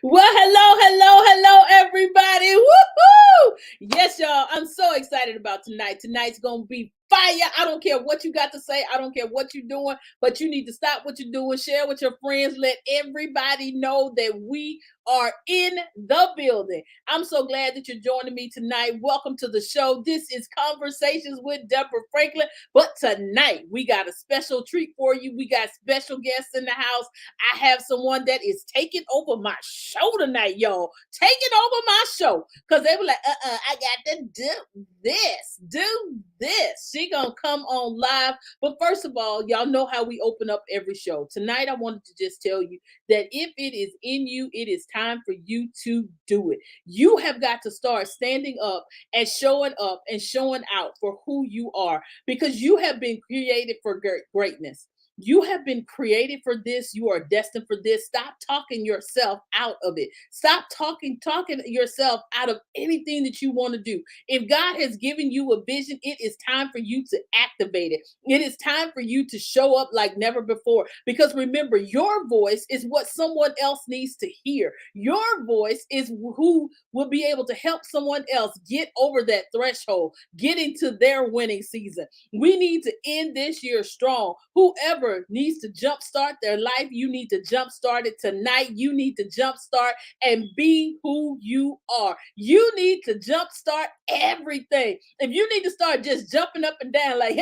Well, hello, everybody. Woohoo! Yes, y'all. I'm so excited about tonight. Tonight's going to be fire. I don't care what you got to say. I don't care what you're doing, but you need to stop what you're doing. Share with your friends. Let everybody know that we are in the building. I'm so glad that you're joining me tonight. Welcome to the show. This is Conversations with Deborah Franklin. But tonight, we got a special treat for you. We got special guests in the house. I have someone that is taking over my show tonight, y'all. Taking over my show. Because they were like, I got to do this. She gonna come on live. But first of all, y'all know how we open up every show. Tonight, I wanted to just tell you that if it is in you, it is time for you to do it. You have got to start standing up and showing out for who you are, because you have been created for greatness. You have been created for this. You are destined for this. Stop talking yourself out of it. Stop talking yourself out of anything that you want to do. If God has given you a vision, it is time for you to activate it. It is time for you to show up like never before. Because remember, your voice is what someone else needs to hear. Your voice is who will be able to help someone else get over that threshold, get into their winning season. We need to end this year strong. Whoever needs to jumpstart their life, you need to jumpstart it tonight. You need to jumpstart and be who you are. You need to jumpstart everything. If you need to start just jumping up and down like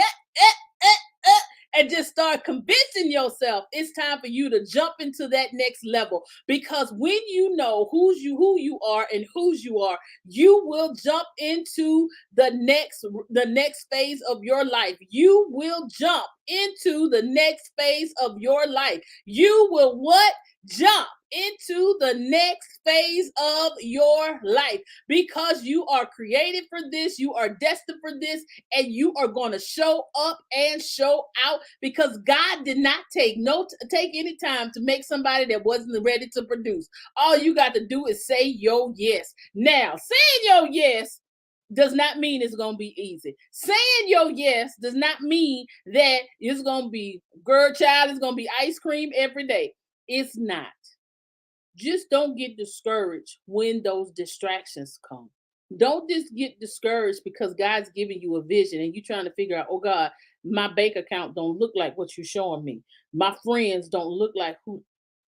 and just start convincing yourself, it's time for you to jump into that next level. Because when you know who you are and whose you are, you will jump into the next phase of your life. You will jump into the next phase of your life. You will what? Jump into the next phase of your life, because you are created for this, you are destined for this, and you are going to show up and show out, because God did not take any time to make somebody that wasn't ready to produce. All you got to do is say yo yes. Now, saying yo yes does not mean it's going to be easy. Saying yo yes does not mean that it's going to be, girl child, it's going to be ice cream every day. It's not. Just don't get discouraged when those distractions come. Don't just get discouraged because God's giving you a vision and you're trying to figure out, oh God, my bank account don't look like what you're showing me. My friends don't look like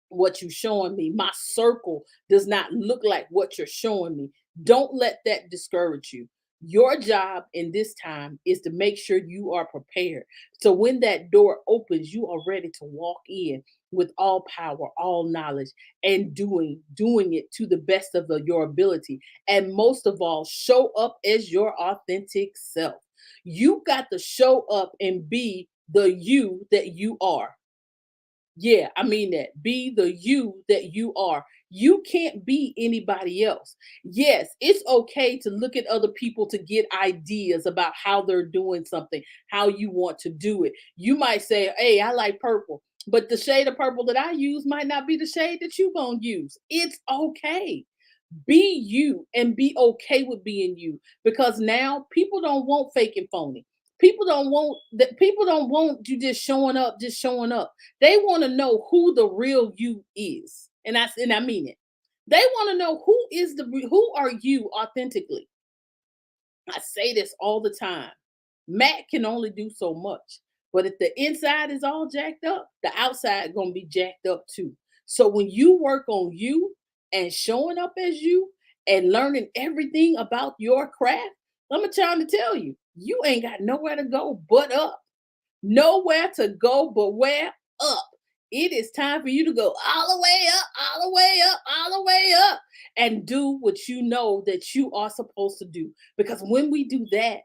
what you're showing me. My circle does not look like what you're showing me. Don't let that discourage you. Your job in this time is to make sure you are prepared. So when that door opens, you are ready to walk in with all power, all knowledge, and doing it to the best of your ability. And most of all, show up as your authentic self. You got to show up and be the you that you are. Yeah, I mean that. Be the you that you are. You can't be anybody else. Yes, it's okay to look at other people to get ideas about how they're doing something, how you want to do it. You might say, hey, I like purple, but the shade of purple that I use might not be the shade that you're going to use. It's okay. Be you and be okay with being you, because now people don't want fake and phony. People don't want you just showing up. They want to know who the real you is. And I mean it. They want to know who are you authentically. I say this all the time. Matt can only do so much. But if the inside is all jacked up, the outside going to be jacked up too. So when you work on you and showing up as you and learning everything about your craft, I'm trying to tell you, you ain't got nowhere to go but up. Nowhere to go but where? Up. It is time for you to go all the way up, all the way up, all the way up, and do what you know that you are supposed to do. Because when we do that,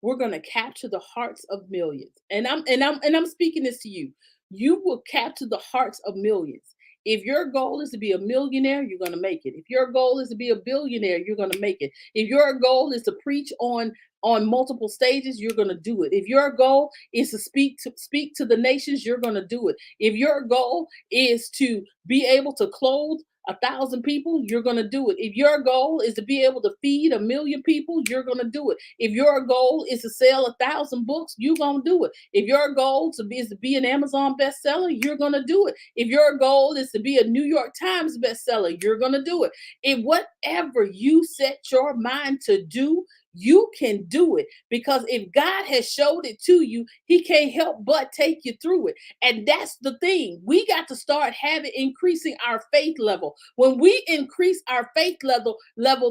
we're going to capture the hearts of millions. And I'm speaking this to you. You will capture the hearts of millions If your goal is to be a millionaire, you're going to make it. If your goal is to be a billionaire, you're going to make it. If your goal is to preach on multiple stages, you're going to do it. If your goal is to speak to the nations, you're going to do it. If your goal is to be able to clothe 1,000 people, you're going to do it. If your goal is to be able to feed 1 million people, you're going to do it. If your goal is to sell 1,000 books, you're going to do it. If your goal is to be an Amazon bestseller, you're going to do it. If your goal is to be a New York Times bestseller, you're going to do it. If whatever you set your mind to do, you can do it, because if God has showed it to you, he can't help but take you through it. And that's the thing. We got to start increasing our faith level. When we increase our faith level,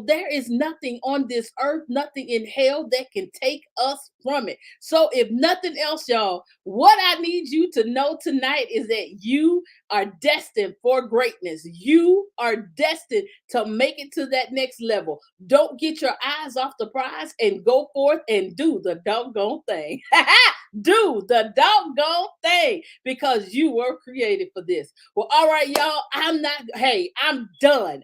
there is nothing on this earth, nothing in hell that can take us from it. So if nothing else, y'all, what I need you to know tonight is that you are destined for greatness. You are destined to make it to that next level. Don't get your eyes off the prize and go forth and do the doggone thing. Do the doggone thing, because you were created for this. Well, all right, y'all, I'm done.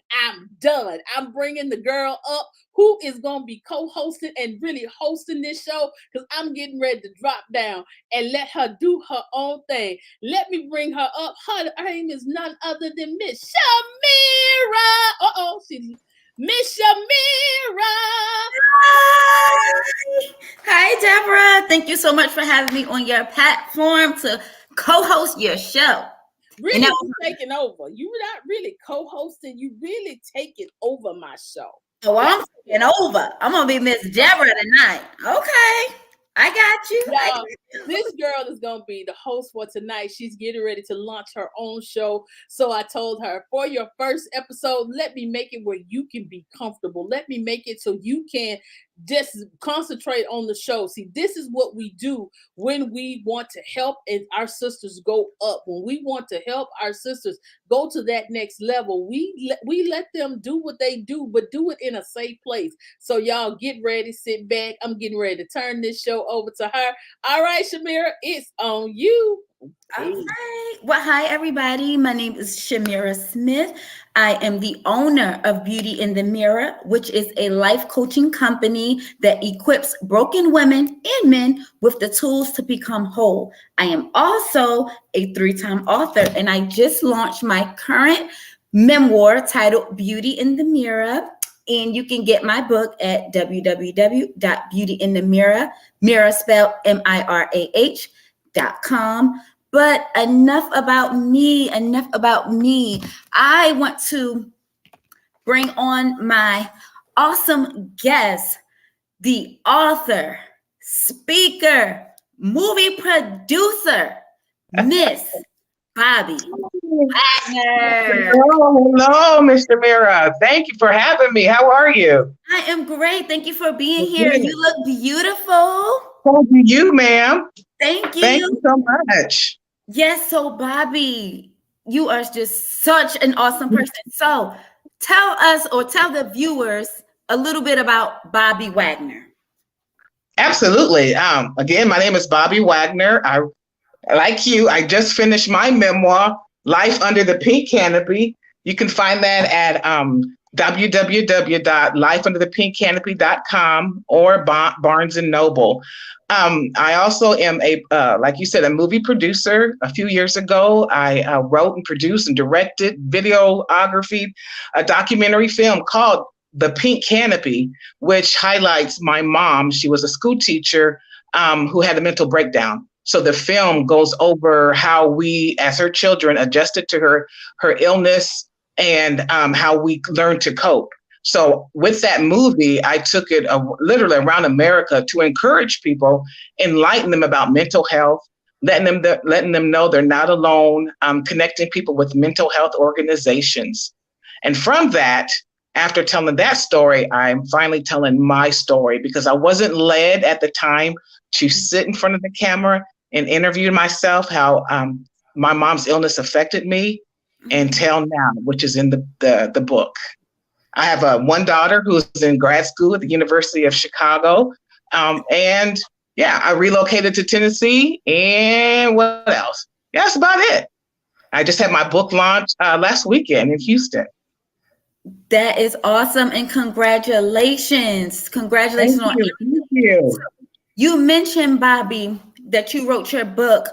I'm bringing the girl up who is going to be co-hosting and really hosting this show, because I'm getting ready to drop down and let her do her own thing. Let me bring her up. Her name is none other than Miss Shamirah. She's Miss Shamirah. Hi, Deborah. Thank you so much for having me on your platform to co-host your show. Really, you taking over. You're not really co-hosting. You really taking over my show. Oh, I'm taking over. I'm going to be Miss Deborah tonight. Okay. I got you. Y'all, this girl is going to be the host for tonight. She's getting ready to launch her own show. So I told her, for your first episode, let me make it where you can be comfortable. Let me make it so you can just concentrate on the show. See, this is what we do when we want to help our sisters go up. When we want to help our sisters go to that next level, we let them do what they do, but do it in a safe place. So y'all get ready, sit back. I'm getting ready to turn this show over to her. All right, Shamirah, it's on you. All right. Well, hi, everybody. My name is Shamirah Smith. I am the owner of Beauty in the Mirror, which is a life coaching company that equips broken women and men with the tools to become whole. I am also a 3-time author, and I just launched my current memoir titled Beauty in the Mirror. And you can get my book at www.beautyinthemirror, mirror spelled MIRAH.com. But enough about me. I want to bring on my awesome guest, the author, speaker, movie producer, Miss Bobbye Wagner. Hello, Miss Shamirah. Thank you for having me. How are you? I am great. Thank you for being here. You look beautiful. Thank you, ma'am. Thank you. Thank you so much. Yes, so Bobbye, you are just such an awesome person. So tell us, or tell the viewers, a little bit about Bobbye Wagner. Absolutely. Again, my name is Bobbye Wagner. Like you, I just finished my memoir, Life Under the Pink Canopy. You can find that at www.lifeunderthepinkcanopy.com or Barnes and Noble. I also am like you said, a movie producer. A few years ago, I wrote and produced and directed, videography, a documentary film called The Pink Canopy, which highlights my mom. She was a school teacher who had a mental breakdown. So the film goes over how we, as her children, adjusted to her illness and how we learned to cope. So with that movie, I took it literally around America to encourage people, enlighten them about mental health, letting them know they're not alone, connecting people with mental health organizations. And from that, after telling that story, I'm finally telling my story, because I wasn't led at the time to sit in front of the camera and interview myself, how my mom's illness affected me, until now, which is in the book. I have one daughter who's in grad school at the University of Chicago. And yeah, I relocated to Tennessee. And what else? Yeah, that's about it. I just had my book launch last weekend in Houston. That is awesome, and congratulations. Congratulations Thank on you. Thank you. You mentioned, Bobbye, that you wrote your book,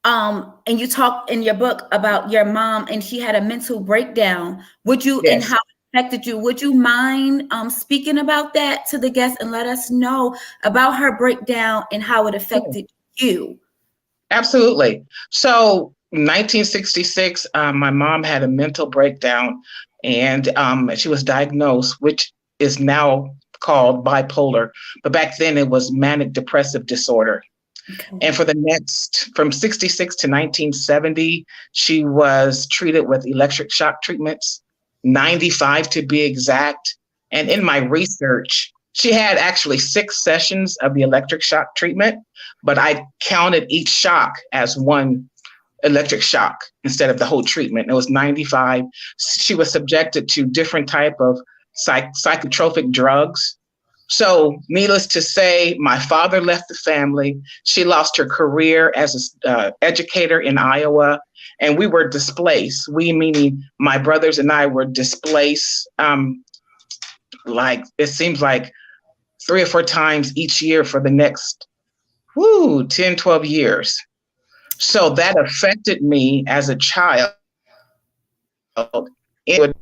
and you talked in your book about your mom, and she had a mental breakdown. Would you, and Yes. how it affected you? Would you mind speaking about that to the guests and let us know about her breakdown and how it affected you? Absolutely. So, 1966, my mom had a mental breakdown, and she was diagnosed, which is now called bipolar, but back then it was manic depressive disorder. Okay. And for the next, from 66 to 1970, she was treated with electric shock treatments, 95 to be exact. And in my research, she had actually 6 sessions of the electric shock treatment, but I counted each shock as one electric shock instead of the whole treatment. It was 95. She was subjected to different type of psychotropic drugs. So, needless to say, my father left the family. She lost her career as an educator in Iowa, and we were displaced. We, meaning my brothers and I, were displaced. Like it seems like 3 or 4 times each year for the next 10, 12 years. So that affected me as a child. It would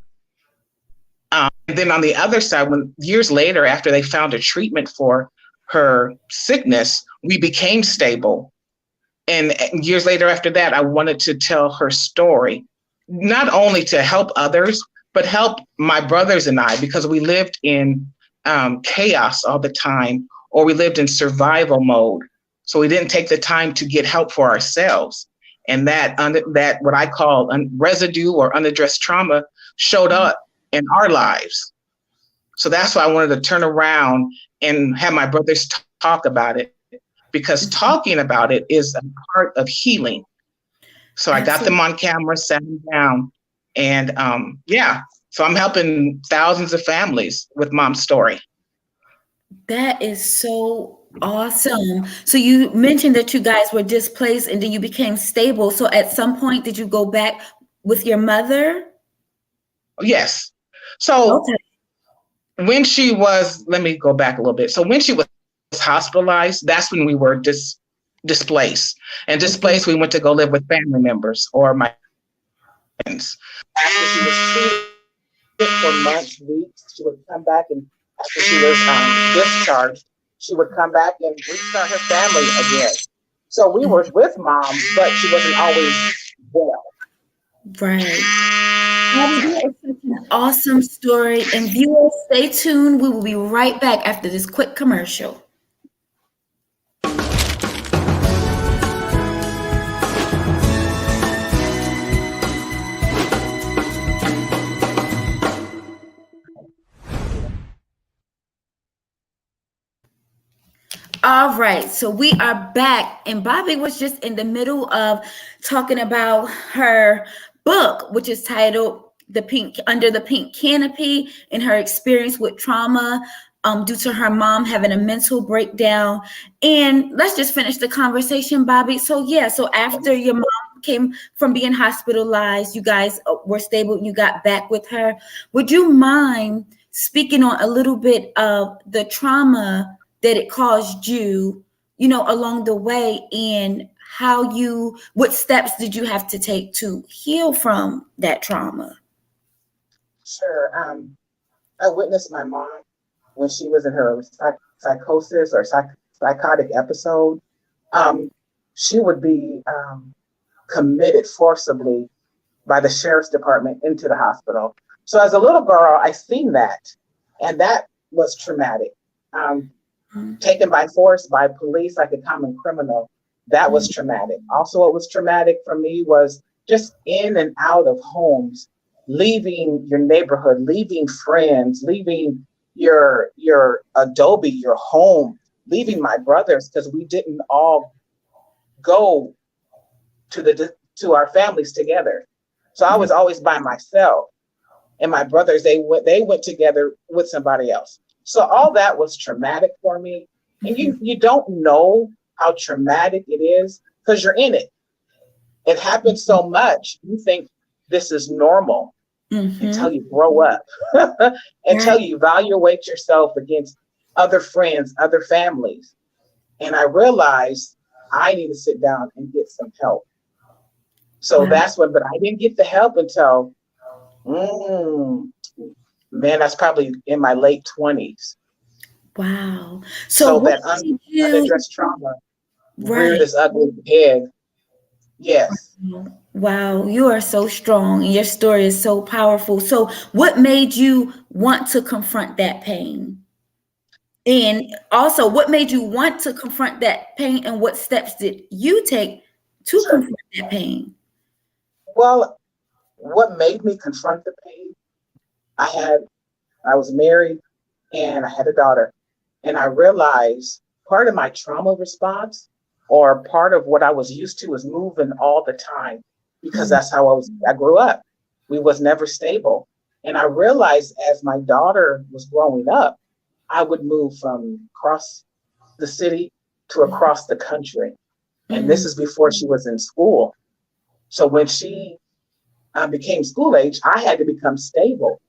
And then on the other side, when years later, after they found a treatment for her sickness, we became stable. And years later after that, I wanted to tell her story, not only to help others, but help my brothers and I, because we lived in chaos all the time, or we lived in survival mode. So we didn't take the time to get help for ourselves. And that what I call residue or unaddressed trauma showed up in our lives. So that's why I wanted to turn around and have my brothers talk about it, because talking about it is a part of healing. So I got them on camera, sat them down, and so I'm helping thousands of families with Mom's story. That is so awesome. So you mentioned that you guys were displaced and then you became stable. So at some point, did you go back with your mother? Yes. So Okay. when she was, let me go back a little bit. So when she was hospitalized, that's when we were displaced. And displaced, we went to go live with family members or my friends. After she was treated for months, weeks, she would come back, and after she was discharged, she would come back and restart her family again. So we were with Mom, but she wasn't always well. Right. That is such an awesome story. And viewers, stay tuned. We will be right back after this quick commercial. All right, so we are back, and Bobbye was just in the middle of talking about her book, which is titled Under the Pink Canopy, and her experience with trauma due to her mom having a mental breakdown. And let's just finish the conversation, Bobbye. So after your mom came from being hospitalized, you guys were stable, and you got back with her. Would you mind speaking on a little bit of the trauma that it caused you, along the way, and what steps did you have to take to heal from that trauma? Sure. I witnessed my mom when she was in her psychosis or psychotic episode. She would be committed forcibly by the sheriff's department into the hospital. So as a little girl, I seen that, and that was traumatic. Taken by force by police like a common criminal, that was traumatic. Also, what was traumatic for me was just in and out of homes, leaving your neighborhood, leaving friends, leaving your adobe, your home, leaving my brothers, because we didn't all go to our families together. So I was always by myself, and my brothers, they went together with somebody else. So all that was traumatic for me. And you don't know how traumatic it is because you're in it. It happens so much. You think this is normal Mm-hmm. until you grow up, until you evaluate yourself against other friends, other families. And I realized I need to sit down and get some help. So Wow. that's when, but I didn't get the help until, man, that's probably in my late 20s. Wow. So So what that did you, unaddressed trauma reared right. its ugly head. Yes. Wow, you are so strong and your story is so powerful. So what made you want to confront that pain? And also, what made you want to confront that pain and what steps did you take to Sure. confront that pain? Well, what made me confront the pain? I was married and I had a daughter. And I realized part of my trauma response or part of what I was used to was moving all the time because that's how I grew up. We was never stable. And I realized as my daughter was growing up, I would move from across the city to across the country. And this Mm, is before she was in school. So when she became school age, I had to become stable,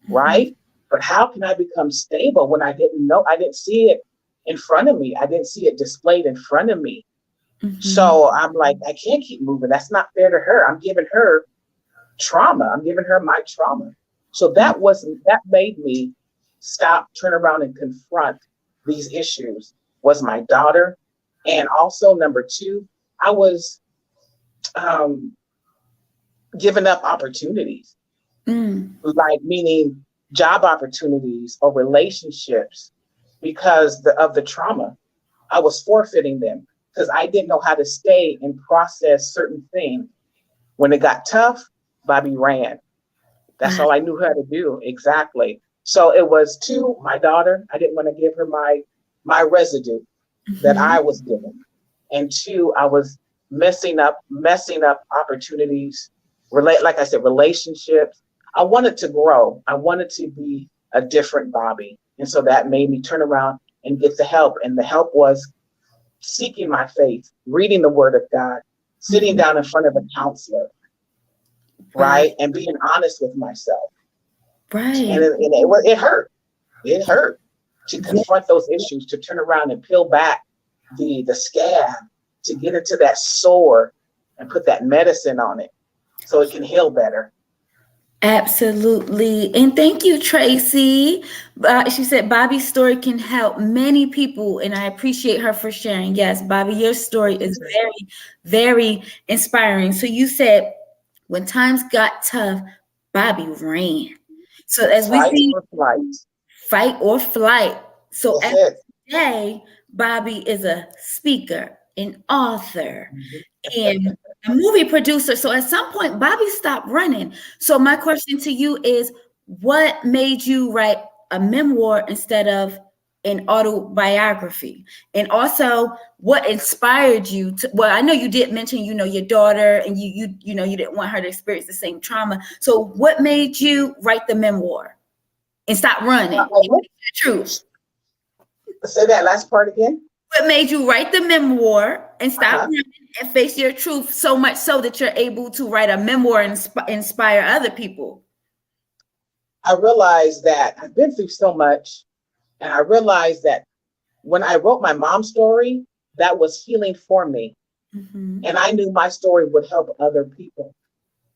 mhm, right? But how can I become stable when I didn't know? I didn't see it in front of me. I didn't see it displayed in front of me. mhm, So I'm like, I can't keep moving. That's not fair to her. I'm giving her trauma. I'm giving her my trauma. So that made me stop, turn around and confront these issues was my daughter. And also number two, I was um, giving up opportunities, mm, like meaning job opportunities or relationships because of the trauma. I was forfeiting them because I didn't know how to stay and process certain things. When it got tough, Bobbye ran. That's wow, all I knew how to do. Exactly. So it was to my daughter. I didn't want to give her my residue that mhm, I was given. And two, I was messing up opportunities, like I said, relationships. I wanted to grow. I wanted to be a different Bobbye. And so that made me turn around and get the help. And the help was seeking my faith, reading the word of God, sitting mhm, down in front of a counselor, wow, right? And being honest with myself. And right. it hurt. It hurt to Yeah, confront those issues, to turn around and peel back the scab, to get into that sore and put that medicine on it so it can heal better. absolutely. And thank you, Tracy. She said Bobbie's story can help many people, and I appreciate her for sharing. Yes, Bobbie, your story is very, very inspiring. So you said when times got tough, Bobbie ran. So as we Fight see, or flight. fight or flight. So That's as it. today, Bobbie is a speaker, an author, Mhm. and a movie producer. So at some point, Bobbie stopped running. So my question to you is, what made you write a memoir instead of an autobiography? And also, what inspired you to? Well, I know you did mention, your daughter, and you didn't want her to experience the same trauma. So what made you write the memoir and stop running and face the truth? Say that last part again. What made you write the memoir and stop Uh-huh. running and face your truth so much so that you're able to write a memoir and inspire other people? I realized that I've been through so much, and I realized that when I wrote my mom's story, that was healing for me. Mm-hmm. And I knew my story would help other people.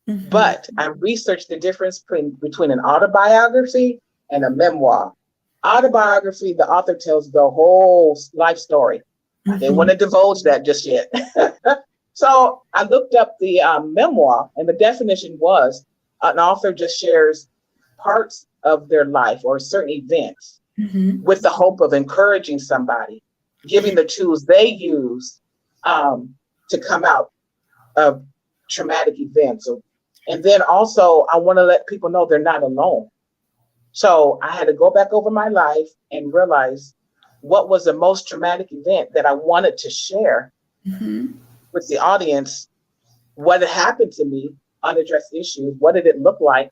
Mm-hmm. But I researched the difference between an autobiography and a memoir. Autobiography, the author tells the whole life story. I didn't Mm-hmm. want to divulge that just yet. So I looked up the memoir, and the definition was an author just shares parts of their life or certain events Mm-hmm. with the hope of encouraging somebody, giving the tools they use to come out of traumatic events. And then also, I want to let people know they're not alone. So I had to go back over my life and realize what was the most traumatic event that I wanted to share Mm-hmm. with the audience, what had happened to me, unaddressed issues, what did it look like,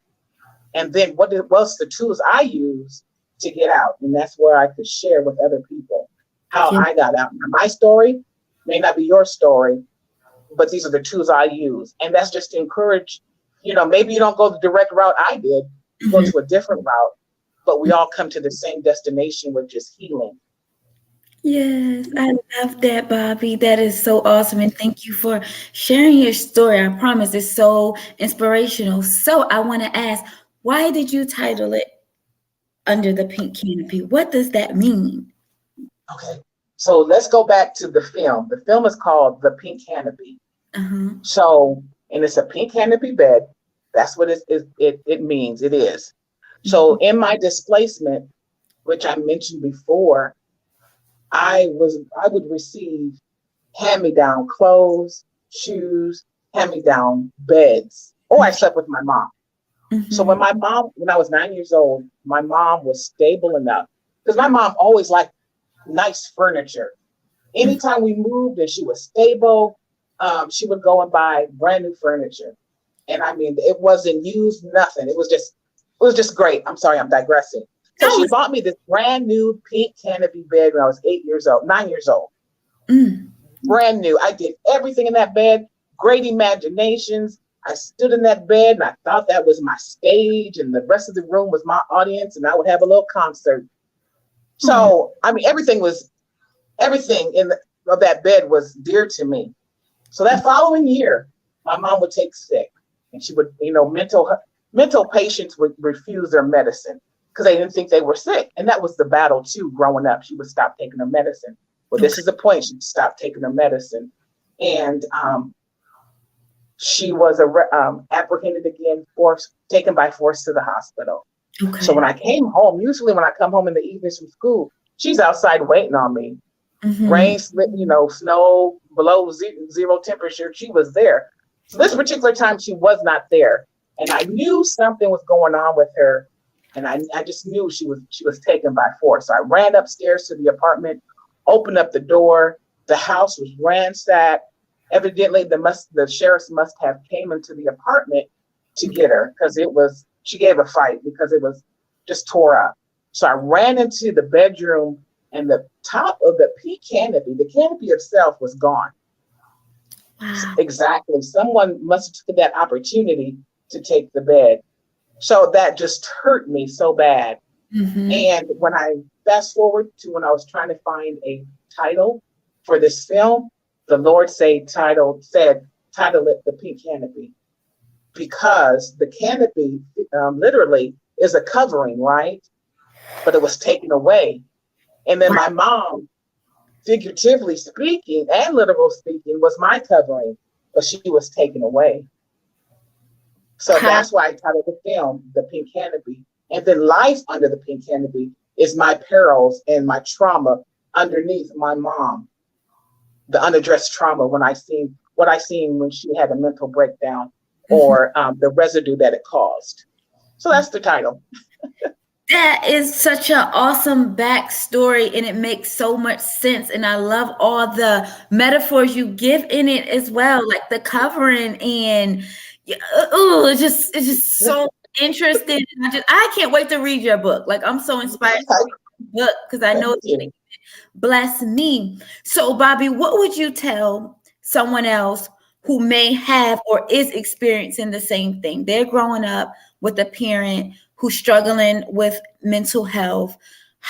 and then what's the tools I use to get out. And that's where I could share with other people how Yeah. I got out. Now, my story may not be your story, but these are the tools I use. And that's just to encourage, maybe you don't go the direct route I did, you go to a different route, but we all come to the same destination, which is healing. Yes, I love that, Bobbye. That is so awesome. And thank you for sharing your story. I promise it's so inspirational. So I want to ask, why did you title it Under the Pink Canopy? What does that mean? Okay. So let's go back to the film. The film is called The Pink Canopy. Uh-huh. So, and it's a pink canopy bed. That's what it means. It is. So in my displacement, which I mentioned before, I would receive hand-me-down clothes, shoes, hand-me-down beds, or I slept with my mom. Mm-hmm. So when I was 9 years old, my mom was stable enough, because my mom always liked nice furniture. Anytime we moved and she was stable, she would go and buy brand new furniture. And I mean, it wasn't used, nothing. It was just great. I'm sorry, I'm digressing. So she bought me this brand new pink canopy bed when I was 9 years old. Brand new. I did everything in that bed, great imaginations. I stood in that bed and I thought that was my stage and the rest of the room was my audience and I would have a little concert. So, I mean, everything of that bed was dear to me. So that following year, my mom would take sick and she would, mental patients would refuse their medicine because they didn't think they were sick. And that was the battle too, growing up. She would stop taking her medicine. Well, this is the point. She stopped taking her medicine. And she was apprehended again, taken by force to the hospital. Okay. So when I came home, usually when I come home in the evenings from school, she's outside waiting on me. Mm-hmm. Rain, snow, below zero temperature, she was there. So this particular time, she was not there. And I knew something was going on with her. And I just knew she was taken by force. So I ran upstairs to the apartment, opened up the door. The house was ransacked. Evidently, the sheriffs must have came into the apartment to get her because she gave a fight because it was just tore up. So I ran into the bedroom and the top of the canopy itself was gone. Wow. Exactly. Someone must have taken that opportunity to take the bed. So that just hurt me so bad. Mm-hmm. And when I fast forward to when I was trying to find a title for this film, the Lord said, title it The Pink Canopy, because the canopy literally is a covering, right? But it was taken away. And then my mom, figuratively speaking and literal speaking, was my covering, but she was taken away. So that's why I titled the film The Pink Canopy. And then life under the pink canopy is my perils and my trauma underneath my mom. The unaddressed trauma what I seen when she had a mental breakdown, or the residue that it caused. So that's the title. That is such an awesome backstory, and it makes so much sense. And I love all the metaphors you give in it as well, like the covering, and it's just so interesting. I can't wait to read your book. Like, I'm so inspired to read your book because I know it's going to bless me. So, Bobbye, what would you tell someone else who may have or is experiencing the same thing? They're growing up with a parent who's struggling with mental health.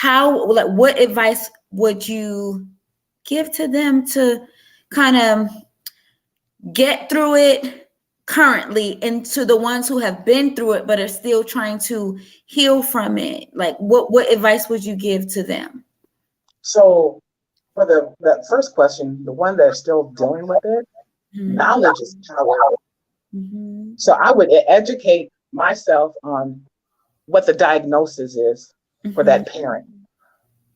What advice would you give to them to kind of get through it currently, and to the ones who have been through it but are still trying to heal from it? Like, what advice would you give to them? So for the first question, the one that's still dealing with it, knowledge is power. Mm-hmm. So I would educate myself on what the diagnosis is for that parent,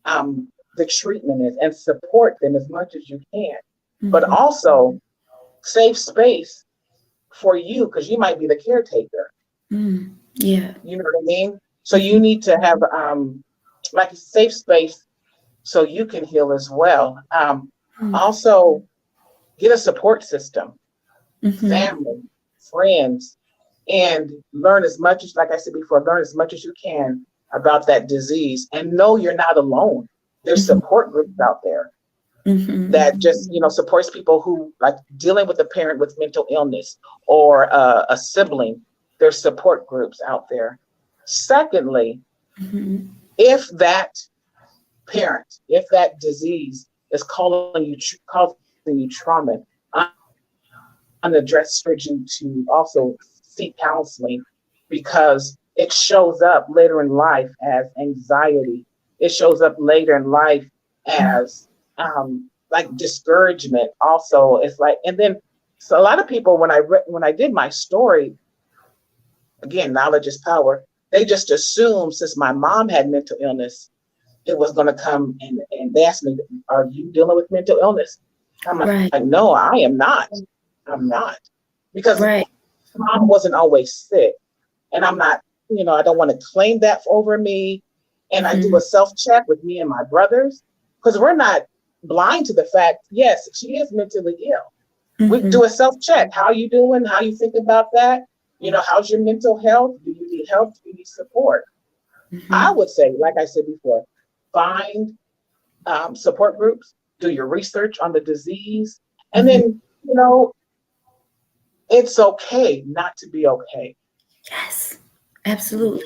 the treatment is, and support them as much as you can, but also save space for you, because you might be the caretaker. Yeah. You know what I mean? So you need to have like a safe space so you can heal as well. Also, get a support system, family, friends, and learn as much as, like I said before, learn as much as you can about that disease, and know you're not alone. There's support groups out there. that just, supports people who like dealing with a parent with mental illness or a sibling. There's support groups out there. Secondly, if that parent, if that disease is causing you trauma, unaddressed, urgent to also seek counseling, because it shows up later in life as anxiety. It shows up later in life as like discouragement. Also, it's like, and then so a lot of people when I did my story, again, knowledge is power. They just assumed since my mom had mental illness, it was going to come and they asked me, "Are you dealing with mental illness?" I'm like, "No, I am not. I'm not," because mom wasn't always sick, and I'm not. I don't want to claim that over me. And I do a self-check with me and my brothers, because we're not blind to the fact, yes, she is mentally ill. We do a self-check. How are you doing? How you think about that? How's your mental health? Do you need help? Do you need support? I would say, like I said before, find support groups, do your research on the disease, and then, it's okay not to be okay. Yes, absolutely.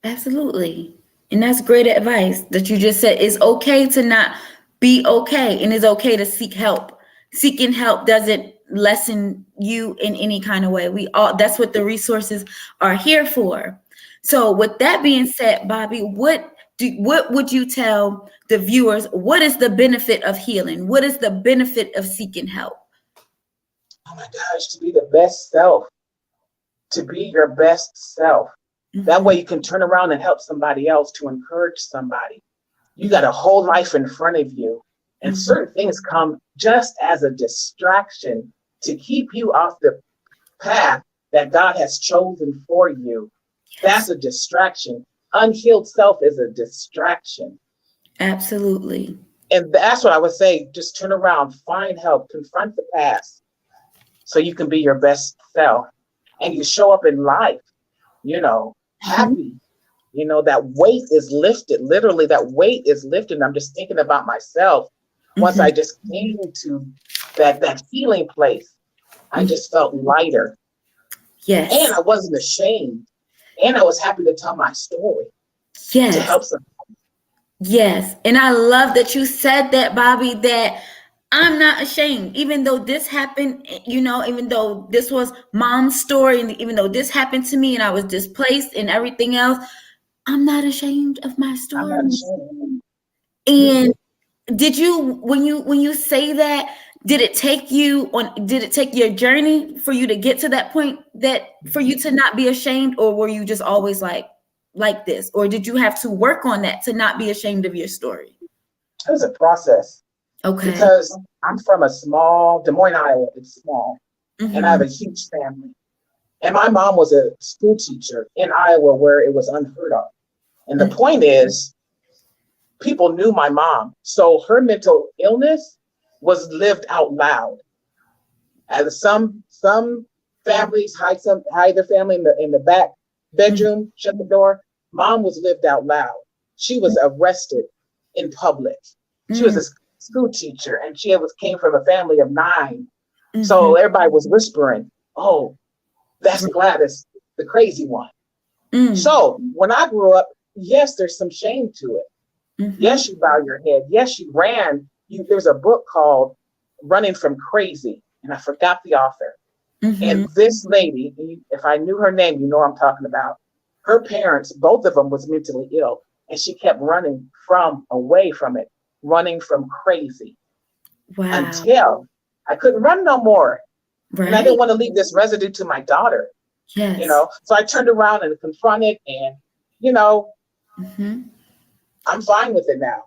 Absolutely. And that's great advice that you just said. It's okay to not be okay, and it's okay to seek help. Seeking help doesn't lessen you in any kind of way. That's what the resources are here for. So with that being said, Bobbye, what would you tell the viewers? What is the benefit of healing? What is the benefit of seeking help? Oh my gosh, to be the best self, to be your best self. That way you can turn around and help somebody else, to encourage somebody. You got a whole life in front of you, and certain things come just as a distraction to keep you off the path that God has chosen for you. That's a distraction. Unhealed self is a distraction. Absolutely. And that's what I would say. Just turn around, find help, confront the past so you can be your best self. And you show up in life, happy. That weight is lifted. Literally, that weight is lifted. And I'm just thinking about myself. Once I just came to that healing place, I just felt lighter. Yes. And I wasn't ashamed. And I was happy to tell my story. Yes. To help somebody. Yes. And I love that you said that, Bobbye, that I'm not ashamed, even though this happened, even though this was mom's story, and even though this happened to me and I was displaced and everything else, I'm not ashamed of my story. I'm not ashamed. And did you, when you say that, did it take your journey for you to get to that point, that for you to not be ashamed, or were you just always like this, or did you have to work on that to not be ashamed of your story? It was a process. Okay. Because I'm from a small, Des Moines, Iowa. It's small. And I have a huge family. And my mom was a school teacher in Iowa, where it was unheard of. And the point is, people knew my mom. So her mental illness was lived out loud. As some families hide their family in the back bedroom, shut the door. Mom was lived out loud. She was arrested in public. She was a school teacher, and she came from a family of 9. So everybody was whispering, "Oh, that's Gladys, the crazy one." So when I grew up, yes, there's some shame to it. Yes, you bow your head. Yes, you ran. There's a book called Running from Crazy, and I forgot the author. And this lady, if I knew her name, you know what I'm talking about. Her parents, both of them, was mentally ill, and she kept running away from it. Running from crazy. Wow. Until I couldn't run no more. Right. And I didn't want to leave this residue to my daughter. Yes. So I turned around and confronted, and I'm fine with it now.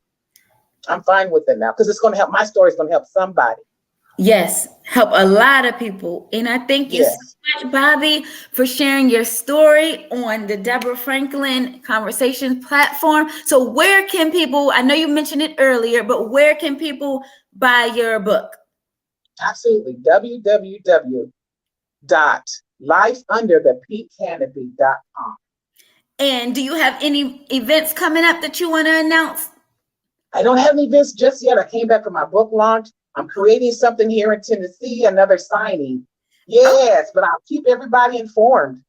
Because it's going to help. My story is going to help somebody. Yes, help a lot of people. And I thank you so much, Bobbye, for sharing your story on the Deborah Franklin Conversations platform. So where can people, I know you mentioned it earlier, but where can people buy your book? Absolutely. www.lifeunderthepeakcanopy.com. And do you have any events coming up that you want to announce? I don't have any events just yet. I came back from my book launch. I'm creating something here in Tennessee, another signing. Yes, but I'll keep everybody informed.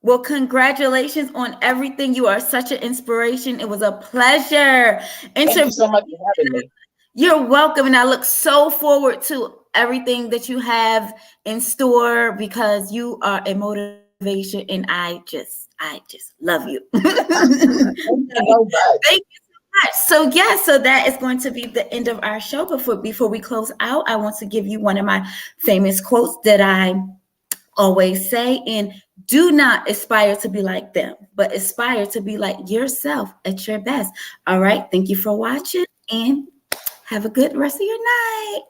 Well, congratulations on everything. You are such an inspiration. It was a pleasure. Thank you so much for having me. You're welcome. And I look so forward to everything that you have in store because you are a motivation and I just love you. Thank you so much. Thank you so much. So yeah, so that is going to be the end of our show. Before we close out, I want to give you one of my famous quotes that I always say, and do not aspire to be like them, but aspire to be like yourself at your best. All right. Thank you for watching and have a good rest of your night.